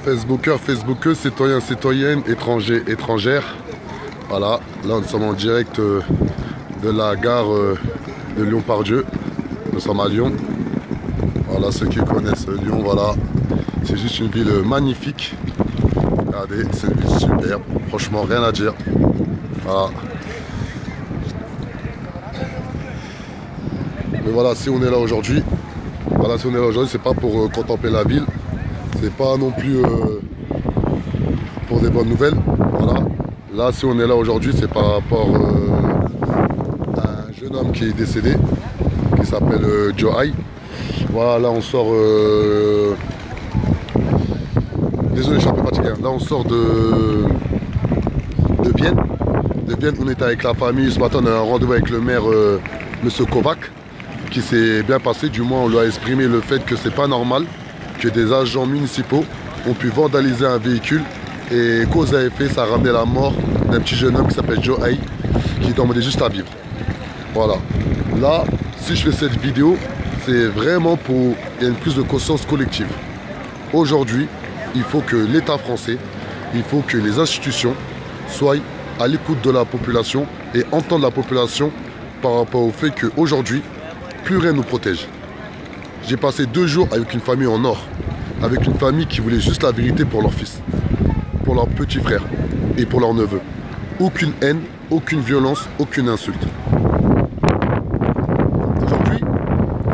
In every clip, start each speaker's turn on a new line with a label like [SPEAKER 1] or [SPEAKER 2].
[SPEAKER 1] Facebookers, Facebookeuses, citoyens, citoyennes, étrangers, étrangères. Voilà, là nous sommes en direct de la gare de Lyon-Part-Dieu. Nous sommes à Lyon. Voilà, ceux qui connaissent Lyon, voilà. C'est juste une ville magnifique. Regardez, c'est une ville superbe. Franchement, rien à dire. Voilà. Mais voilà, si on est là aujourd'hui, voilà, si on est là aujourd'hui, c'est pas pour contempler la ville. C'est pas non plus pour des bonnes nouvelles. Voilà. Là, si on est là aujourd'hui, c'est par rapport à un jeune homme qui est décédé, qui s'appelle Joe. Voilà, là on sort. Désolé, je suis un peu fatigué. Là, on sort de Vienne. De Vienne, on était avec la famille. Ce matin, on a un rendez-vous avec le maire, Monsieur Kovac, qui s'est bien passé. Du moins, on lui a exprimé le fait que c'est pas normal que des agents municipaux ont pu vandaliser un véhicule et cause à effet, ça a ramené la mort d'un petit jeune homme qui s'appelle Joe, qui demandait juste à vivre. Voilà. Là, si je fais cette vidéo, c'est vraiment pour qu'il y ait une prise de conscience collective. Aujourd'hui, il faut que l'État français, il faut que les institutions soient à l'écoute de la population et entendent la population par rapport au fait qu'aujourd'hui, plus rien ne nous protège. J'ai passé 2 jours avec une famille en or, avec une famille qui voulait juste la vérité pour leur fils, pour leur petit frère et pour leur neveu. Aucune haine, aucune violence, aucune insulte. Aujourd'hui,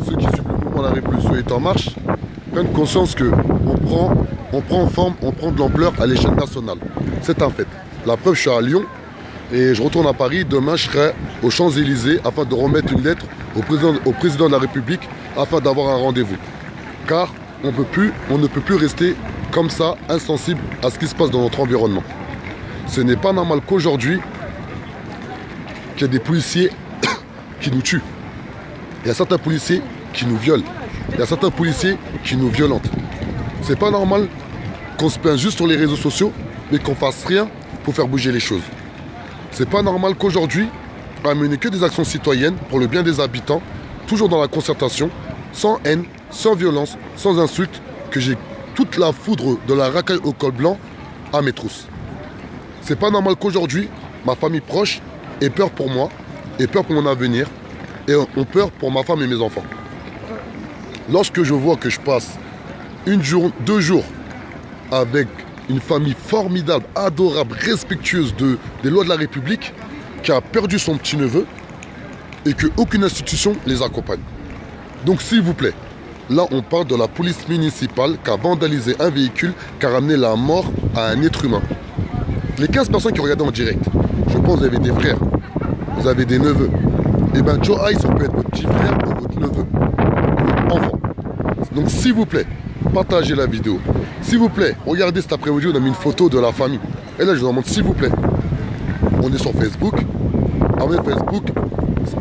[SPEAKER 1] ceux qui suivent le mouvement La Révolution est en marche prennent conscience qu'on prend forme, on prend de l'ampleur à l'échelle nationale. C'est un fait. La preuve, je suis à Lyon et je retourne à Paris. Demain, je serai aux Champs-Élysées afin de remettre une lettre au président de la République afin d'avoir un rendez-vous. Car on ne peut plus rester comme ça, insensible à ce qui se passe dans notre environnement. Ce n'est pas normal qu'aujourd'hui, qu'il y ait des policiers qui nous tuent. Il y a certains policiers qui nous violent. Il y a certains policiers qui nous violentent. C'est pas normal qu'on se plaigne juste sur les réseaux sociaux, mais qu'on fasse rien pour faire bouger les choses. C'est pas normal qu'aujourd'hui, on ne mène que des actions citoyennes pour le bien des habitants, toujours dans la concertation, sans haine, sans violence, sans insulte, que j'ai toute la foudre de la racaille au col blanc à mes trousses. C'est pas normal qu'aujourd'hui, ma famille proche ait peur pour moi, ait peur pour mon avenir, et ont peur pour ma femme et mes enfants. Lorsque je vois que je passe 2 jours avec une famille formidable, adorable, respectueuse des lois de la République, qui a perdu son petit-neveu et qu'aucune institution les accompagne. Donc s'il vous plaît, là on parle de la police municipale qui a vandalisé un véhicule, qui a ramené la mort à un être humain. Les 15 personnes qui regardaient en direct, je pense que vous avez des frères, vous avez des neveux. Et bien Joe, ça peut être votre petit frère ou votre neveu, votre enfant. Donc s'il vous plaît, partagez la vidéo. S'il vous plaît, regardez cet après-midi, on a mis une photo de la famille. Et là je vous demande s'il vous plaît, on est sur Facebook. Facebook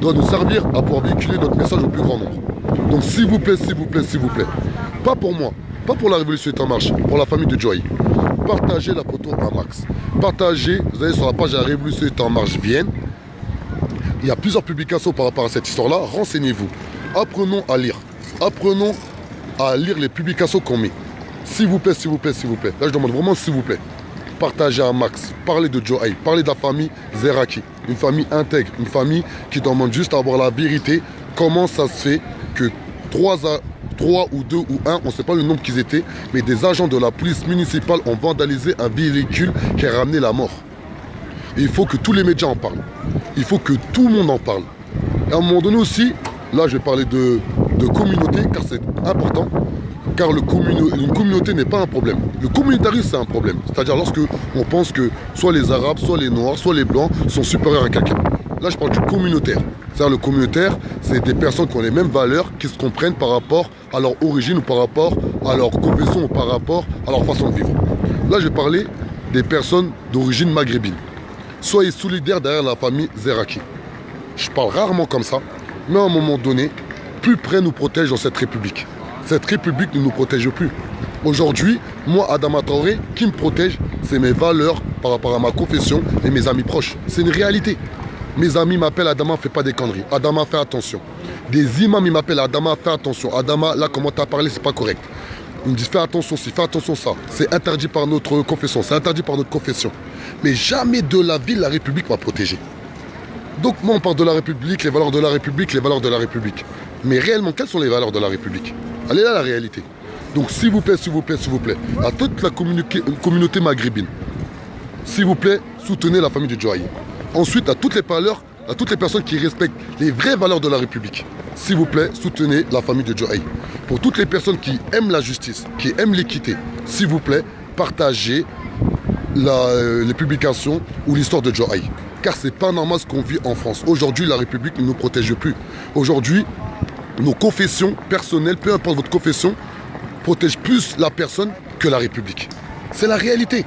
[SPEAKER 1] doit nous servir à pouvoir véhiculer notre message au plus grand nombre. Donc s'il vous plaît, s'il vous plaît, s'il vous plaît, pas pour moi, pas pour la Révolution est en marche, pour la famille de Joe. Partagez la photo à max. Partagez, vous allez sur la page de la Révolution est en marche Vienne. Il y a plusieurs publications par rapport à cette histoire-là. Renseignez-vous. Apprenons à lire. Apprenons à lire les publications qu'on met. S'il vous plaît, s'il vous plaît, s'il vous plaît. Là, je demande vraiment s'il vous plaît. Partagez un max. Parlez de Joe, parlez de la famille Zeraki. Une famille intègre, une famille qui demande juste à avoir la vérité. Comment ça se fait que 3 ou 2 ou 1, on ne sait pas le nombre qu'ils étaient, mais des agents de la police municipale ont vandalisé un véhicule qui a ramené la mort. Et il faut que tous les médias en parlent. Il faut que tout le monde en parle. Et à un moment donné aussi, là je vais parler de communauté, car c'est important. Car une communauté n'est pas un problème. Le communautarisme, c'est un problème. C'est-à-dire lorsque on pense que soit les Arabes, soit les Noirs, soit les Blancs sont supérieurs à quelqu'un. Là, je parle du communautaire. C'est-à-dire le communautaire, c'est des personnes qui ont les mêmes valeurs, qui se comprennent par rapport à leur origine ou par rapport à leur confession ou par rapport à leur façon de vivre. Là, je vais parler des personnes d'origine maghrébine. Soyez solidaires derrière la famille Zeraki. Je parle rarement comme ça, mais à un moment donné, plus près nous protège dans cette République. Cette République ne nous protège plus. Aujourd'hui, moi, Adama Traoré, qui me protège, c'est mes valeurs par rapport à ma confession et mes amis proches. C'est une réalité. Mes amis m'appellent Adama, fais pas des conneries. Adama, fais attention. Des imams, ils m'appellent Adama, fais attention. Adama, là, comment tu as parlé, c'est pas correct. Ils me disent fais attention ci, fais attention ça. C'est interdit par notre confession, c'est interdit par notre confession. Mais jamais de la vie la République m'a protégé. Donc moi on parle de la République, les valeurs de la République, les valeurs de la République. Mais réellement, quelles sont les valeurs de la République? Elle est là la réalité. Donc s'il vous plaît, s'il vous plaît, s'il vous plaît, à toute la communauté maghrébine, s'il vous plaît, soutenez la famille de Djoaï. Ensuite, à toutes les valeurs, à toutes les personnes qui respectent les vraies valeurs de la République, s'il vous plaît, soutenez la famille de Djoaï. Pour toutes les personnes qui aiment la justice, qui aiment l'équité, s'il vous plaît, partagez les publications ou l'histoire de Djoaï. Car c'est pas normal ce qu'on vit en France. Aujourd'hui, la République ne nous protège plus. Aujourd'hui, nos confessions personnelles, peu importe votre confession, protègent plus la personne que la République. C'est la réalité.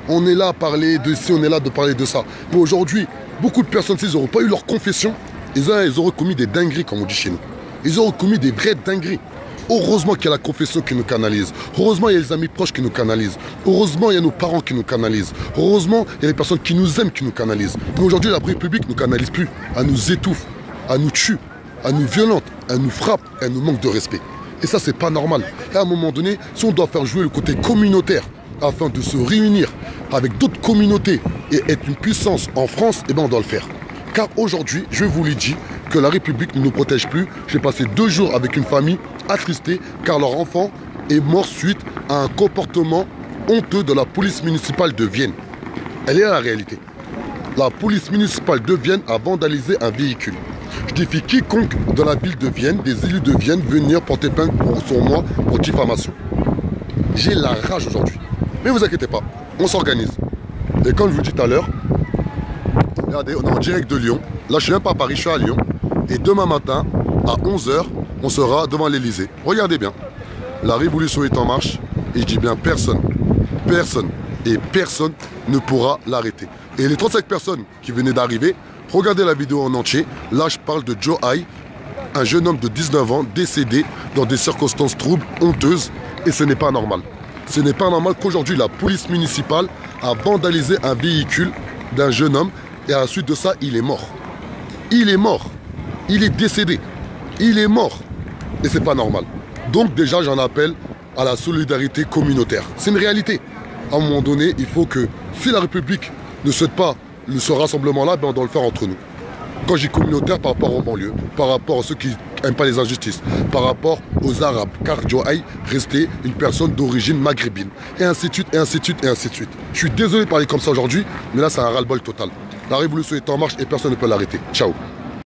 [SPEAKER 1] On est là à parler de ci, on est là de parler de ça. Mais aujourd'hui, beaucoup de personnes, s'ils n'auraient pas eu leur confession, ils auraient commis des dingueries, comme on dit chez nous. Ils auraient commis des vraies dingueries. Heureusement qu'il y a la confession qui nous canalise. Heureusement, il y a les amis proches qui nous canalisent. Heureusement, il y a nos parents qui nous canalisent. Heureusement, il y a les personnes qui nous aiment qui nous canalisent. Mais aujourd'hui, la République ne nous canalise plus. Elle nous étouffe, elle nous tue, elle nous violente, elle nous frappe, elle nous manque de respect. Et ça, c'est pas normal. Et à un moment donné, si on doit faire jouer le côté communautaire afin de se réunir avec d'autres communautés et être une puissance en France, eh bien on doit le faire. Car aujourd'hui, je vous l'ai dit, que la République ne nous protège plus. J'ai passé 2 jours avec une famille attristée car leur enfant est mort suite à un comportement honteux de la police municipale de Vienne. Elle est là la réalité. La police municipale de Vienne a vandalisé un véhicule. Je défie quiconque de la ville de Vienne, des élus de Vienne, venir porter plainte sur moi pour diffamation. J'ai la rage aujourd'hui. Mais ne vous inquiétez pas, on s'organise. Et comme je vous dis tout à l'heure, regardez, on est en direct de Lyon. Là, je ne suis même pas à Paris, je suis à Lyon. Et demain matin, à 11 h, on sera devant l'Elysée. Regardez bien. La révolution est en marche. Et je dis bien personne ne pourra l'arrêter. Et les 35 personnes qui venaient d'arriver, regardez la vidéo en entier. Là, je parle de Djoaï, un jeune homme de 19 ans décédé dans des circonstances troubles, honteuses. Et ce n'est pas normal. Ce n'est pas normal qu'aujourd'hui, la police municipale a vandalisé un véhicule d'un jeune homme. Et à la suite de ça, il est mort. Il est mort. Il est décédé. Il est mort. Et c'est pas normal. Donc déjà, j'en appelle à la solidarité communautaire. C'est une réalité. À un moment donné, il faut que, si la République ne souhaite pas ce rassemblement-là, ben on doit le faire entre nous. Quand je dis communautaire, par rapport aux banlieues, par rapport à ceux qui n'aiment pas les injustices, par rapport aux Arabes, car Djoaï restait une personne d'origine maghrébine, et ainsi de suite, et ainsi de suite, et ainsi de suite. Je suis désolé de parler comme ça aujourd'hui, mais là, c'est un ras-le-bol total. La révolution est en marche et personne ne peut l'arrêter. Ciao.